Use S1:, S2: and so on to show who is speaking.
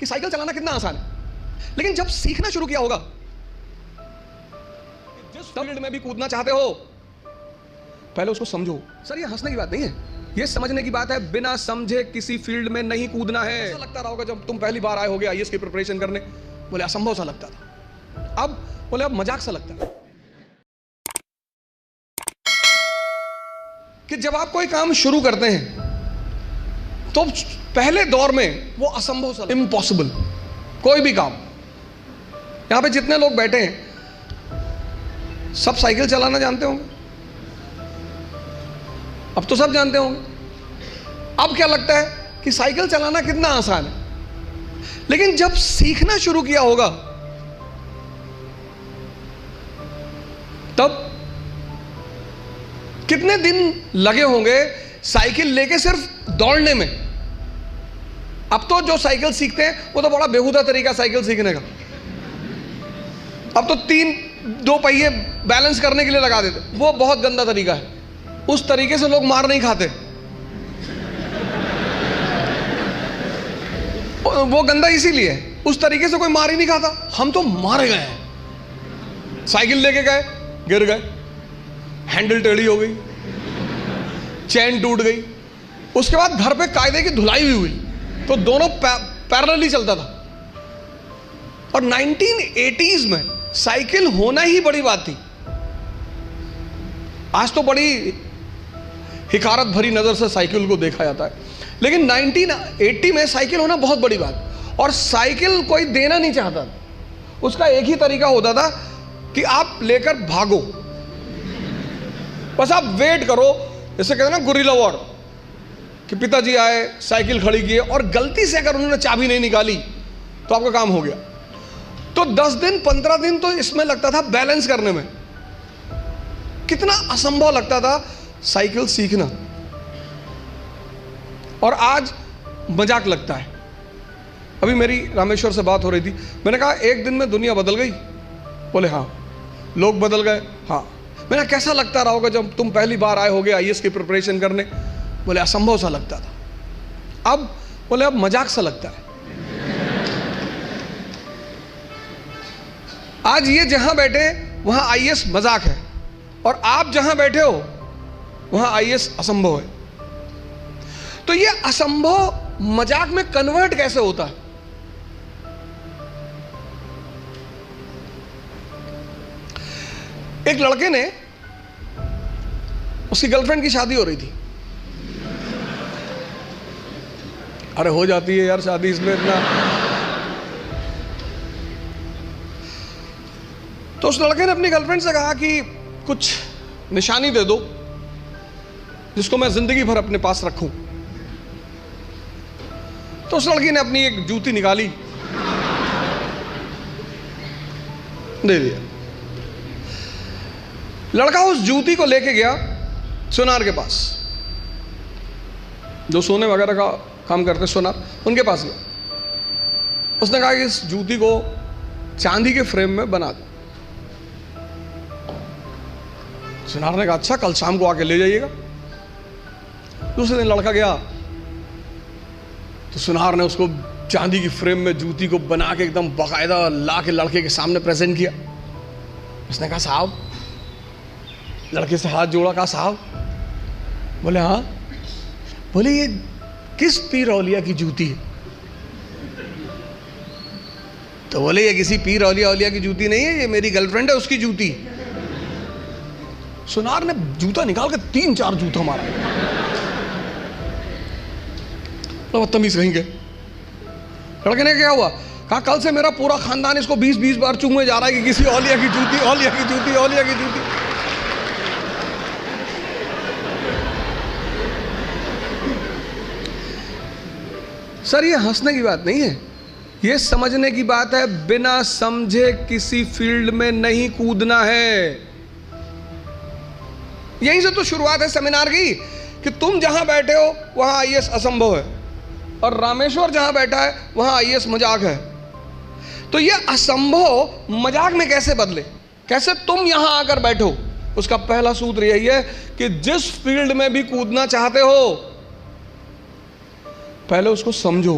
S1: कि साइकिल चलाना कितना आसान है, लेकिन जब सीखना शुरू किया होगा, जिस फील्ड में भी कूदना चाहते हो पहले उसको समझो। सर ये हंसने की बात नहीं है, ये समझने की बात है। बिना समझे किसी फील्ड में नहीं कूदना है। ऐसा लगता रहा होगा जब तुम पहली बार आए होगे आईएएस की प्रिपरेशन करने, बोले असंभव सा लगता था, अब बोले अब मजाक सा लगता है। कि जब आप कोई काम शुरू करते हैं तो पहले दौर में वो असंभव सा, इम्पॉसिबल, कोई भी काम। यहां पे जितने लोग बैठे हैं सब साइकिल चलाना जानते होंगे, अब तो सब जानते होंगे। अब क्या लगता है कि साइकिल चलाना कितना आसान है, लेकिन जब सीखना शुरू किया होगा तब कितने दिन लगे होंगे साइकिल लेके सिर्फ दौड़ने में। अब तो जो साइकिल सीखते हैं वो तो बड़ा बेहुदा तरीका साइकिल सीखने का। अब तो दो पहिए बैलेंस करने के लिए लगा देते, वो बहुत गंदा तरीका है। उस तरीके से लोग मार नहीं खाते, वो गंदा इसीलिए, उस तरीके से कोई मार ही नहीं खाता। हम तो मारे गए हैं, साइकिल लेके गए, गिर गए, हैंडल टेढ़ी हो गई, चैन टूट गई, उसके बाद घर पे कायदे की धुलाई भी हुई, तो दोनों पैरेलली चलता था। और 1980s में साइकिल होना ही बड़ी बात थी। आज तो बड़ी हिकारत भरी नजर से साइकिल को देखा जाता है, लेकिन 1980 में साइकिल होना बहुत बड़ी बात। और साइकिल कोई देना नहीं चाहता, उसका एक ही तरीका होता था कि आप लेकर भागो, बस आप वेट करो। जैसे कहते हैं ना गुरिल्ला वॉर, कि पिताजी आए, साइकिल खड़ी किए और गलती से अगर उन्होंने चाबी नहीं निकाली तो आपका काम हो गया। तो 10 दिन 15 दिन तो इसमें लगता था बैलेंस करने में। कितना असंभव लगता था साइकिल सीखना, और आज मजाक लगता है। अभी मेरी रामेश्वर से बात हो रही थी, मैंने कहा एक दिन में दुनिया बदल गई, बोले हाँ। लोग बदल गए, हाँ। मैंने कैसा लगता रहा होगा जब तुम पहली बार आए होगे आईएएस की प्रिपरेशन करने, बोले असंभव सा लगता था, अब बोले अब मजाक सा लगता है। आज ये जहां बैठे वहां आईएएस मजाक है, और आप जहां बैठे हो वहां आईएएस असंभव है। तो ये असंभव मजाक में कन्वर्ट कैसे होता है? एक लड़के ने, उसकी गर्लफ्रेंड की शादी हो रही थी। अरे हो जाती है यार शादी, इसमें इतना। तो उस लड़के ने अपनी गर्लफ्रेंड से कहा कि कुछ निशानी दे दो जिसको मैं जिंदगी भर अपने पास रखूं। तो उस लड़की ने अपनी एक जूती निकाली, दे दिया। लड़का उस जूती को लेके गया सुनार के पास, जो सोने वगैरह का काम करते सुनार, उनके पास गया। उसने कहा कि इस जूती को चांदी के फ्रेम में बना दो। सुनार ने कहा अच्छा, कल शाम को आके ले जाइएगा। दूसरे दिन लड़का गया तो सुनार ने उसको चांदी की फ्रेम में जूती को बना के एकदम बाकायदा ला के लड़के के सामने प्रेजेंट किया। उसने कहा साहब, लड़के से हाथ जोड़ा, कहा साहब। बोले हाँ। बोले ये किस पीर औलिया की जूती है? तो बोले ये किसी पीर औलिया की जूती नहीं है, ये मेरी गर्लफ्रेंड है, उसकी जूती। सुनार ने जूता निकाल के 3-4 जूता मारा। बदतमीज कहेंगे। लड़के ने क्या हुआ, कहा कल से मेरा पूरा खानदान इसको 20-20 बार चूमने जा रहा है कि किसी औलिया की जूती, औलिया की जूती, औलिया की जूती। सर ये हंसने की बात नहीं है, ये समझने की बात है। बिना समझे किसी फील्ड में नहीं कूदना है। यहीं से तो शुरुआत है सेमिनार की, कि तुम जहां बैठे हो वहां आईएएस असंभव है, और रामेश्वर जहां बैठा है वहां आईएएस मजाक है। तो ये असंभव मजाक में कैसे बदले, कैसे तुम यहां आकर बैठो? उसका पहला सूत्र यही है कि जिस फील्ड में भी कूदना चाहते हो पहले उसको समझो।